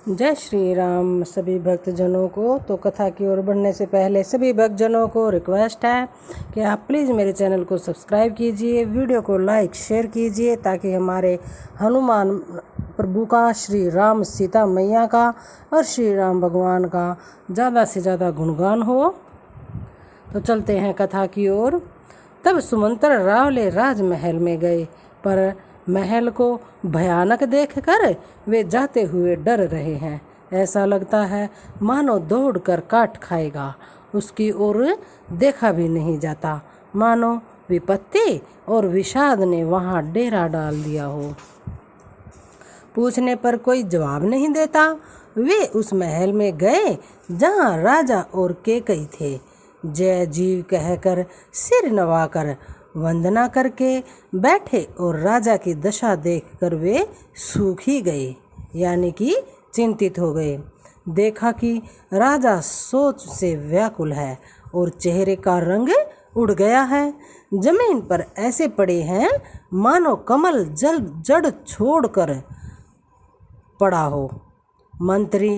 जय श्री राम सभी भक्तजनों को। तो कथा की ओर बढ़ने से पहले सभी भक्तजनों को रिक्वेस्ट है कि आप प्लीज़ मेरे चैनल को सब्सक्राइब कीजिए, वीडियो को लाइक शेयर कीजिए ताकि हमारे हनुमान प्रभु का, श्री राम सीता मैया का और श्री राम भगवान का ज़्यादा से ज़्यादा गुणगान हो। तो चलते हैं कथा की ओर। तब सुमंत्र रावले राजमहल में गए, पर महल को भयानक देखकर वे जाते हुए डर रहे हैं। ऐसा लगता है मानो दौड़कर काट खाएगा। उसकी ओर देखा भी नहीं जाता, मानो विपत्ति और विषाद ने वहां डेरा डाल दिया हो। पूछने पर कोई जवाब नहीं देता। वे उस महल में गए जहां राजा और केकई थे। जय जीव कहकर सिर नवाकर वंदना करके बैठे और राजा की दशा देखकर वे सूख ही गए, यानी कि चिंतित हो गए। देखा कि राजा सोच से व्याकुल है और चेहरे का रंग उड़ गया है। जमीन पर ऐसे पड़े हैं मानो कमल जड़ छोड़कर पड़ा हो। मंत्री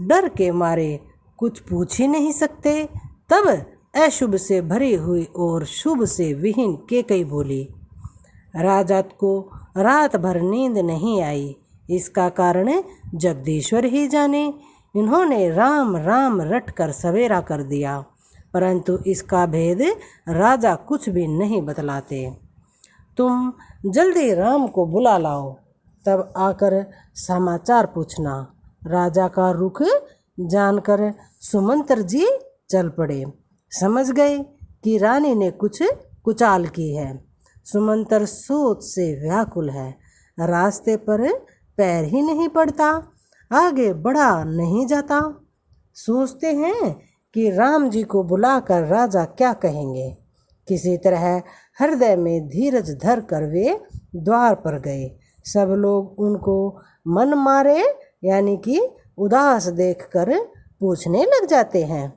डर के मारे कुछ पूछ ही नहीं सकते। तब अशुभ से भरी हुई और शुभ से विहीन केकई बोली, राजा को रात भर नींद नहीं आई। इसका कारण जगदीश्वर ही जाने। इन्होंने राम राम रट कर सवेरा कर दिया, परंतु इसका भेद राजा कुछ भी नहीं बतलाते। तुम जल्दी राम को बुला लाओ, तब आकर समाचार पूछना। राजा का रुख जानकर सुमंत्र जी चल पड़े। समझ गए कि रानी ने कुछ कुचाल की है। सुमंत्र सोच से व्याकुल है। रास्ते पर पैर ही नहीं पड़ता, आगे बढ़ा नहीं जाता। सोचते हैं कि राम जी को बुलाकर राजा क्या कहेंगे। किसी तरह हृदय में धीरज धर कर वे द्वार पर गए। सब लोग उनको मन मारे यानी कि उदास देखकर पूछने लग जाते हैं।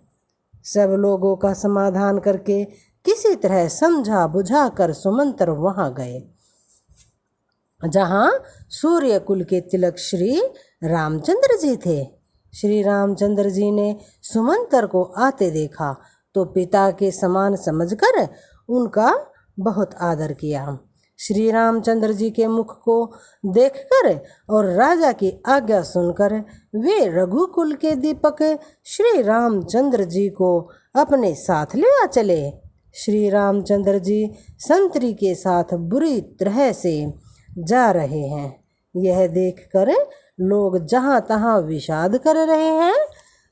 सब लोगों का समाधान करके किसी तरह समझा बुझा कर सुमंत्र वहां गए जहां सूर्य कुल के तिलक श्री रामचंद्र जी थे। श्री रामचंद्र जी ने सुमंत्र को आते देखा तो पिता के समान समझकर उनका बहुत आदर किया। श्री रामचंद्र जी के मुख को देखकर और राजा की आज्ञा सुनकर वे रघुकुल के दीपक श्री रामचंद्र जी को अपने साथ ले आ चले। श्री रामचंद्र जी संतरी के साथ बुरी तरह से जा रहे हैं। यह देखकर लोग जहाँ तहाँ विषाद कर रहे हैं।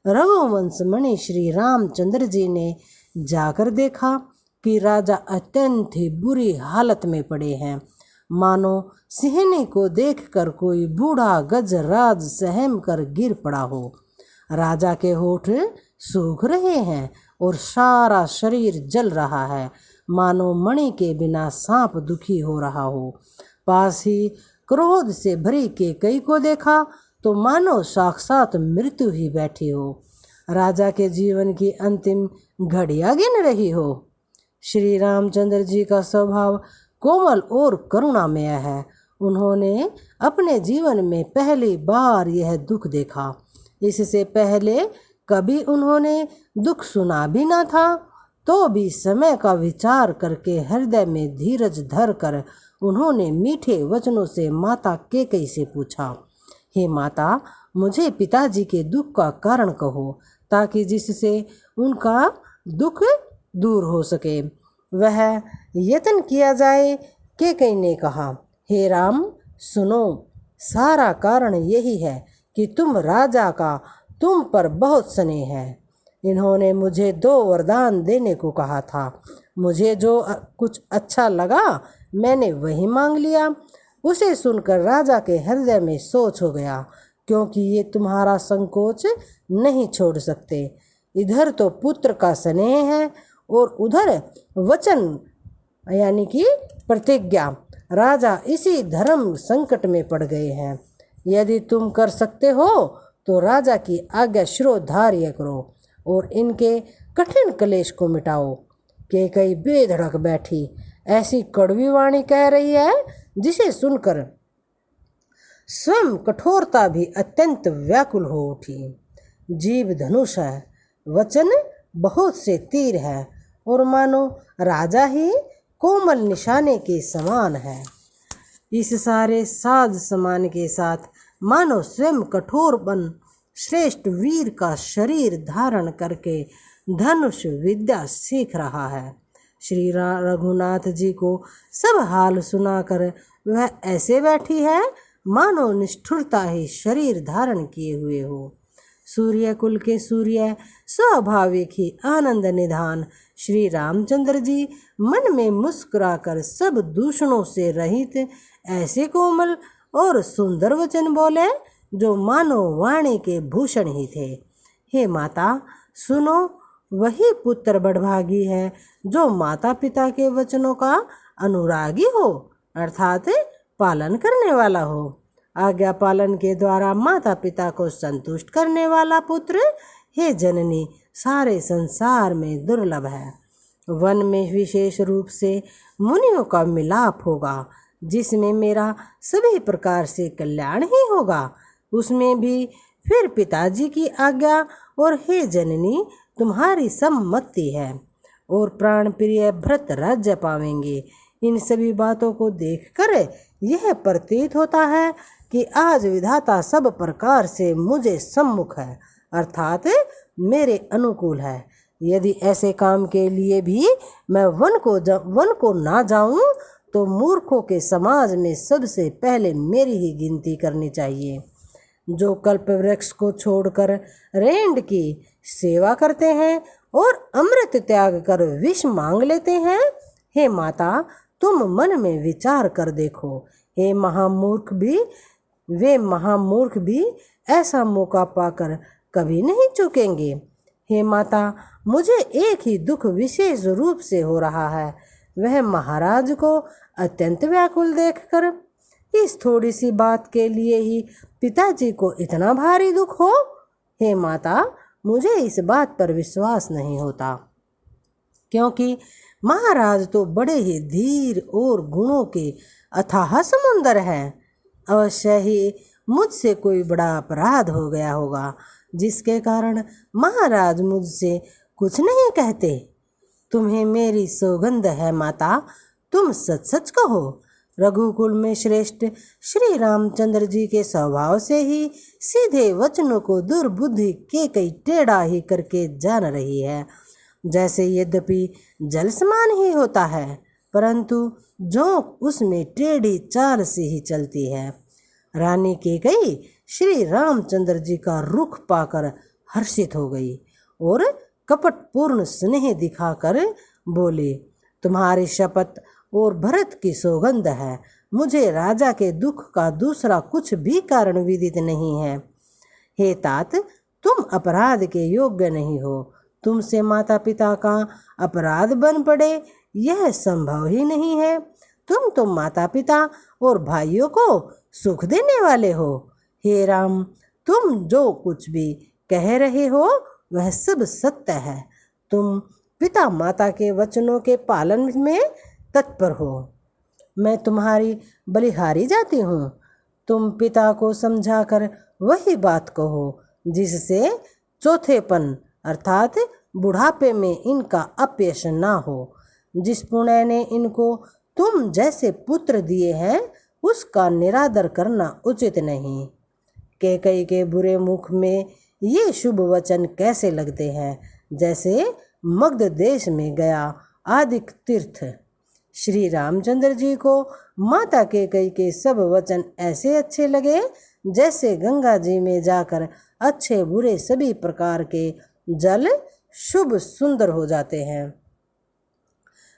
रघुवंश मणि श्री रामचंद्र जी ने जाकर देखा कि राजा अत्यंत ही बुरी हालत में पड़े हैं, मानो सिंहनी को देखकर कोई बूढ़ा गजराज सहम कर गिर पड़ा हो। राजा के होठ सूख रहे हैं और सारा शरीर जल रहा है, मानो मणि के बिना सांप दुखी हो रहा हो। पास ही क्रोध से भरी केकई को देखा तो मानो साक्षात मृत्यु ही बैठी हो, राजा के जीवन की अंतिम घड़ियां गिन रही हो। श्री रामचंद्र जी का स्वभाव कोमल और करुणामय है। उन्होंने अपने जीवन में पहली बार यह दुख देखा। इससे पहले कभी उन्होंने दुख सुना भी ना था। तो भी समय का विचार करके हृदय में धीरज धर कर उन्होंने मीठे वचनों से माता केकई से पूछा, हे माता, मुझे पिताजी के दुख का कारण कहो ताकि जिससे उनका दुख दूर हो सके। वह यत्न किया जाए। केकई ने कहा, हे राम सुनो, सारा कारण यही है कि तुम राजा का तुम पर बहुत स्नेह है। इन्होंने मुझे 2 वरदान देने को कहा था। मुझे जो कुछ अच्छा लगा मैंने वही मांग लिया। उसे सुनकर राजा के हृदय में सोच हो गया, क्योंकि ये तुम्हारा संकोच नहीं छोड़ सकते। इधर तो पुत्र का स्नेह है और उधर वचन यानी कि प्रतिज्ञा। राजा इसी धर्म संकट में पड़ गए हैं। यदि तुम कर सकते हो तो राजा की आज्ञा शिरोधार्य करो और इनके कठिन क्लेश को मिटाओ। केकई बेधड़क बैठी। ऐसी कड़वी वाणी कह रही है जिसे सुनकर स्वयं कठोरता भी अत्यंत व्याकुल हो उठी। जीभ धनुष है, वचन बहुत से तीर है और मानो राजा ही कोमल निशाने के समान है। इस सारे साज समान के साथ मानो स्वयं कठोर बन श्रेष्ठ वीर का शरीर धारण करके धनुष विद्या सीख रहा है। श्री रघुनाथ जी को सब हाल सुनाकर वह ऐसे बैठी है मानो निष्ठुरता ही शरीर धारण किए हुए हो। सूर्य कुल के सूर्य स्वाभाविक ही आनंद निधान श्री रामचंद्र जी मन में मुस्कुराकर सब दूषणों से रहित ऐसे कोमल और सुंदर वचन बोले जो मानो वाणी के भूषण ही थे। हे माता सुनो, वही पुत्र बड़भागी है जो माता पिता के वचनों का अनुरागी हो अर्थात पालन करने वाला हो। आज्ञा पालन के द्वारा माता पिता को संतुष्ट करने वाला पुत्र हे जननी सारे संसार में दुर्लभ है। वन में विशेष रूप से मुनियों का मिलाप होगा जिसमें मेरा सभी प्रकार से कल्याण ही होगा। उसमें भी फिर पिताजी की आज्ञा और हे जननी तुम्हारी सम्मति है और प्राण प्रिय भरत राज्य पावेंगे। इन सभी बातों को देखकर यह प्रतीत होता है कि आज विधाता सब प्रकार से मुझे सम्मुख है अर्थात मेरे अनुकूल है। यदि ऐसे काम के लिए भी मैं वन को ना जाऊं तो मूर्खों के समाज में सबसे पहले मेरी ही गिनती करनी चाहिए। जो कल्प वृक्ष को छोड़कर रेंड की सेवा करते हैं और अमृत त्याग कर विष मांग लेते हैं, हे माता तुम मन में विचार कर देखो। हे महामूर्ख भी ऐसा मौका पाकर कभी नहीं चूकेंगे। हे माता मुझे एक ही दुख विशेष रूप से हो रहा है, वह महाराज को अत्यंत व्याकुल देखकर। इस थोड़ी सी बात के लिए ही पिताजी को इतना भारी दुख हो। हे माता मुझे इस बात पर विश्वास नहीं होता, क्योंकि महाराज तो बड़े ही धीर और गुणों के अथाह समुंदर हैं। अवश्य ही मुझसे कोई बड़ा अपराध हो गया होगा जिसके कारण महाराज मुझसे कुछ नहीं कहते। तुम्हें मेरी सौगंध है माता, तुम सच सच कहो। रघुकुल में श्रेष्ठ श्री रामचंद्र जी के स्वभाव से ही सीधे वचनों को दुर्बुद्धि के कई टेढ़ा ही करके जान रही है। जैसे यद्यपि जल समान ही होता है परंतु जोंक उसमें टेढ़ी चाल से ही चलती है। रानी कैकेयी श्री रामचंद्र जी का रुख पाकर हर्षित हो गई और कपटपूर्ण स्नेह दिखाकर बोली, तुम्हारी शपथ और भरत की सौगंध है, मुझे राजा के दुख का दूसरा कुछ भी कारण विदित नहीं है। हे तात तुम अपराध के योग्य नहीं हो, तुमसे माता पिता का अपराध बन पड़े यह संभव ही नहीं है। तुम तो माता पिता और भाइयों को सुख देने वाले हो। हे राम तुम जो कुछ भी कह रहे हो वह सब सत्य है। तुम पिता माता के वचनों के पालन में तत्पर हो। मैं तुम्हारी बलिहारी जाती हूँ। तुम पिता को समझाकर वही बात कहो जिससे चौथेपन अर्थात बुढ़ापे में इनका अपयश ना हो। जिस पुण्य ने इनको तुम जैसे पुत्र दिए हैं उसका निरादर करना उचित नहीं। कैकेयी के बुरे मुख में ये शुभ वचन कैसे लगते हैं जैसे मगध देश में गया आदिक तीर्थ। श्री रामचंद्र जी को माता कैकेयी के सब वचन ऐसे अच्छे लगे जैसे गंगा जी में जाकर अच्छे बुरे सभी प्रकार के जल शुभ सुंदर हो जाते हैं।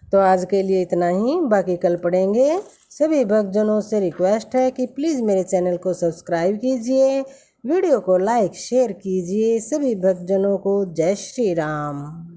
तो आज के लिए इतना ही, बाकी कल पढ़ेंगे। सभी भक्तजनों से रिक्वेस्ट है कि प्लीज़ मेरे चैनल को सब्सक्राइब कीजिए, वीडियो को लाइक शेयर कीजिए। सभी भक्तजनों को जय श्री राम।